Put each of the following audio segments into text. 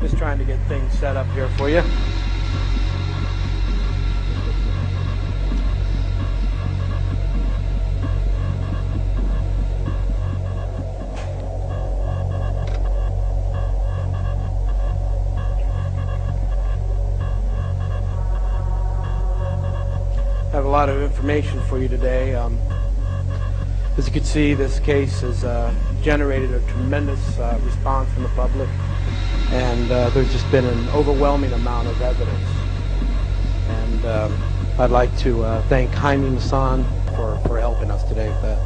Just trying to get things set up here for you. I have a lot of information for you today. As you can see, this case has generated a tremendous response from the public, and there's just been an overwhelming amount of evidence. And I'd like to thank Jaime Masson for helping us today with that.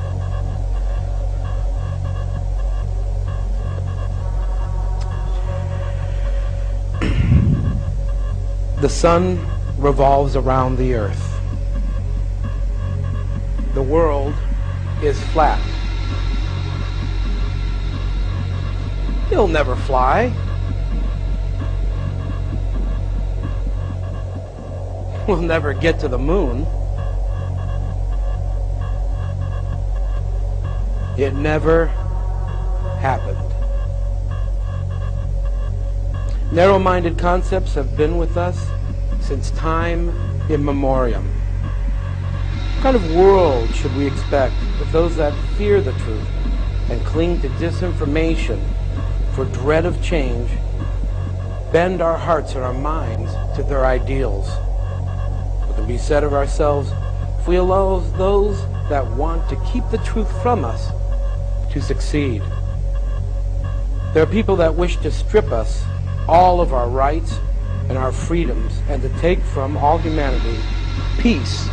The sun revolves around the earth. The world is flat. You'll never fly. We'll never get to the moon. It never happened. Narrow-minded concepts have been with us since time immemorial. What kind of world should we expect if those that fear the truth and cling to disinformation for dread of change bend our hearts and our minds to their ideals? What can be said of ourselves if we allow those that want to keep the truth from us to succeed? There are people that wish to strip us all of our rights and our freedoms and to take from all humanity peace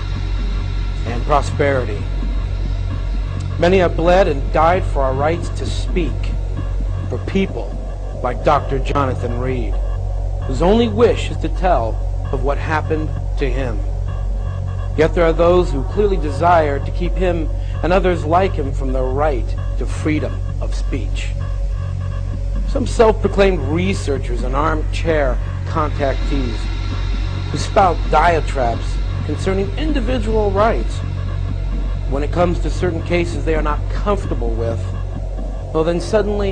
and prosperity. Many have bled and died for our rights to speak, for people like Dr. Jonathan Reed, whose only wish is to tell of what happened to him. Yet there are those who clearly desire to keep him and others like him from the right to freedom of speech. Some self-proclaimed researchers and armchair contactees who spout diatribes concerning individual rights. When it comes to certain cases they are not comfortable with, well then suddenly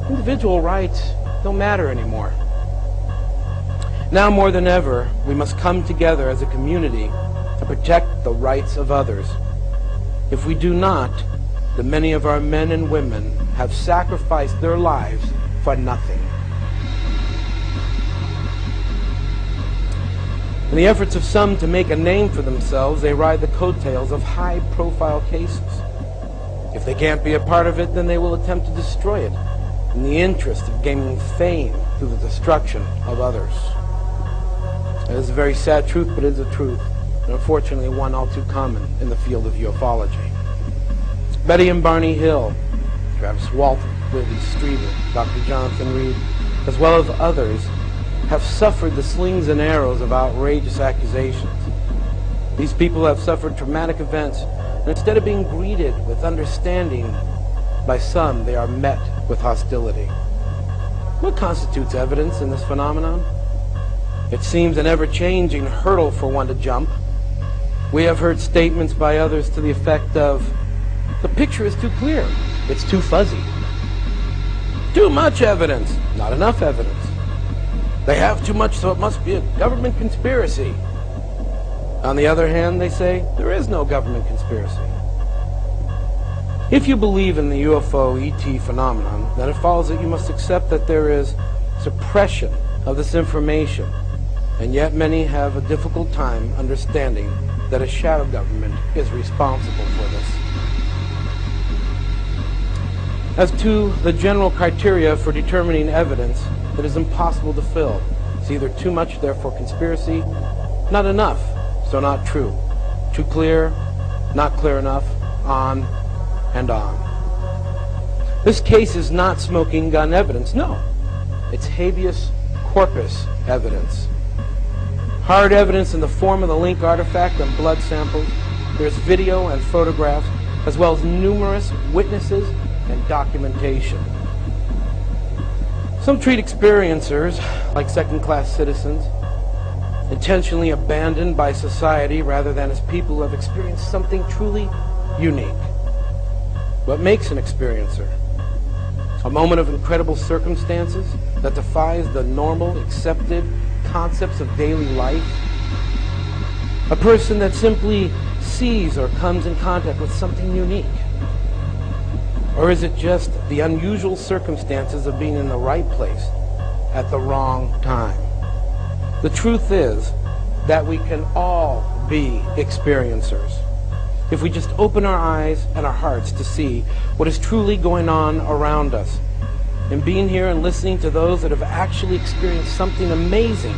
individual rights don't matter anymore. Now more than ever, we must come together as a community to protect the rights of others. If we do not, then many of our men and women have sacrificed their lives for nothing. In the efforts of some to make a name for themselves, they ride the coattails of high-profile cases. If they can't be a part of it, then they will attempt to destroy it in the interest of gaining fame through the destruction of others. It is a very sad truth, but it is a truth, and unfortunately one all too common in the field of ufology. Betty and Barney Hill, Travis Walton, Willie Strieber, Dr. Jonathan Reed, as well as others, have suffered the slings and arrows of outrageous accusations. These people have suffered traumatic events, and instead of being greeted with understanding by some, they are met with hostility. What constitutes evidence in this phenomenon? It seems an ever-changing hurdle for one to jump. We have heard statements by others to the effect of, the picture is too clear, it's too fuzzy. Too much evidence, not enough evidence. They have too much, so it must be a government conspiracy. On the other hand, they say, there is no government conspiracy. If you believe in the UFO ET phenomenon, then it follows that you must accept that there is suppression of this information, and yet many have a difficult time understanding that a shadow government is responsible for this. As to the general criteria for determining evidence, it is impossible to fill. It's either too much, therefore conspiracy, not enough, so not true, too clear, not clear enough, on and on. This case is not smoking gun evidence, no. It's habeas corpus evidence. Hard evidence in the form of the Link artifact and blood samples. There's video and photographs, as well as numerous witnesses and documentation. Some treat experiencers like second-class citizens, intentionally abandoned by society rather than as people who have experienced something truly unique. What makes an experiencer? A moment of incredible circumstances, that defies the normal, accepted concepts of daily life? A person that simply sees or comes in contact with something unique? Or is it just the unusual circumstances of being in the right place at the wrong time? The truth is that we can all be experiencers if we just open our eyes and our hearts to see what is truly going on around us. And being here and listening to those that have actually experienced something amazing,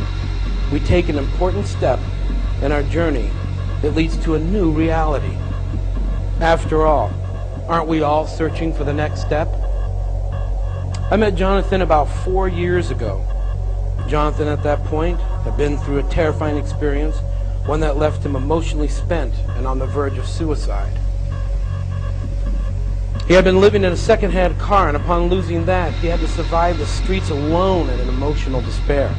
we take an important step in our journey that leads to a new reality. After all, aren't we all searching for the next step? I met Jonathan about 4 years ago. Jonathan at that point had been through a terrifying experience, one that left him emotionally spent and on the verge of suicide. He had been living in a second-hand car, and upon losing that, he had to survive the streets alone in an emotional despair,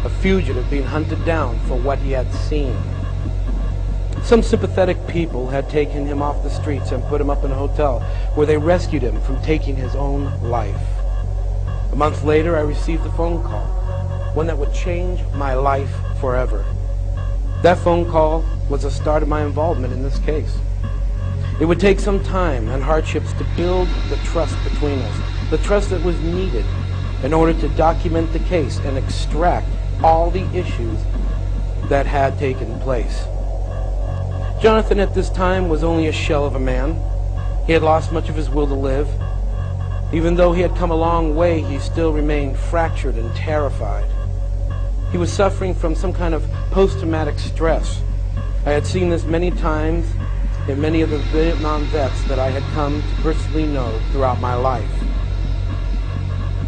a fugitive being hunted down for what he had seen. Some sympathetic people had taken him off the streets and put him up in a hotel where they rescued him from taking his own life. A month later, I received a phone call, one that would change my life forever. That phone call was the start of my involvement in this case. It would take some time and hardships to build the trust between us, the trust that was needed in order to document the case and extract all the issues that had taken place. Jonathan at this time was only a shell of a man. He had lost much of his will to live. Even though he had come a long way, he still remained fractured and terrified. He was suffering from some kind of post-traumatic stress. I had seen this many times in many of the Vietnam vets that I had come to personally know throughout my life.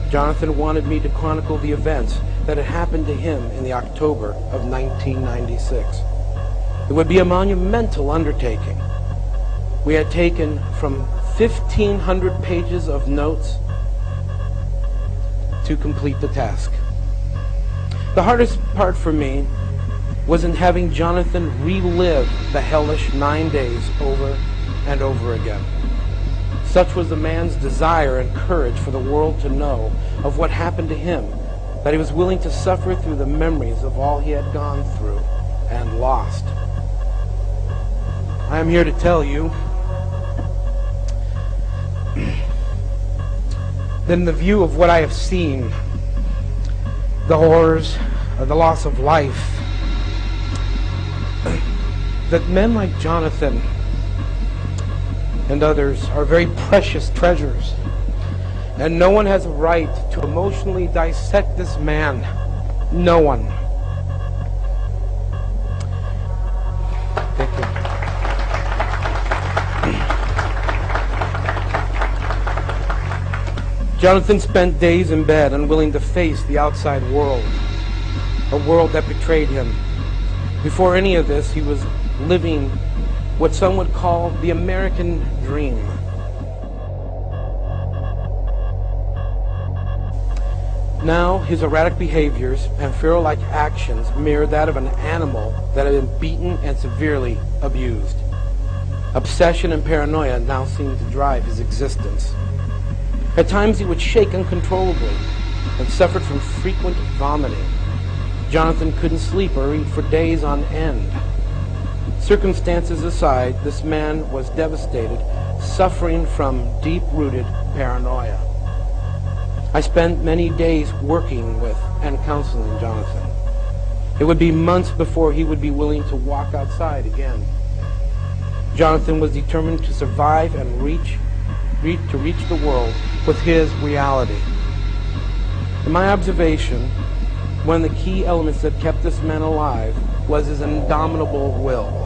Jonathan wanted me to chronicle the events that had happened to him in the October of 1996. It would be a monumental undertaking. We had taken from 1,500 pages of notes to complete the task. The hardest part for me was in having Jonathan relive the hellish 9 days over and over again. Such was the man's desire and courage for the world to know of what happened to him, that he was willing to suffer through the memories of all he had gone through and lost. I am here to tell you that in the view of what I have seen, the horrors of the loss of life, that men like Jonathan and others are very precious treasures, and no one has a right to emotionally dissect this man. No one. Thank you. Jonathan spent days in bed, unwilling to face the outside world, a world that betrayed him. Before any of this, he was living what some would call the American dream. Now, his erratic behaviors and feral-like actions mirror that of an animal that had been beaten and severely abused. Obsession and paranoia now seemed to drive his existence. At times he would shake uncontrollably and suffered from frequent vomiting. Jonathan couldn't sleep or eat for days on end. Circumstances aside, this man was devastated, suffering from deep-rooted paranoia. I spent many days working with and counseling Jonathan. It would be months before he would be willing to walk outside again. Jonathan was determined to survive and reach the world with his reality. In my observation, one of the key elements that kept this man alive was his indomitable will.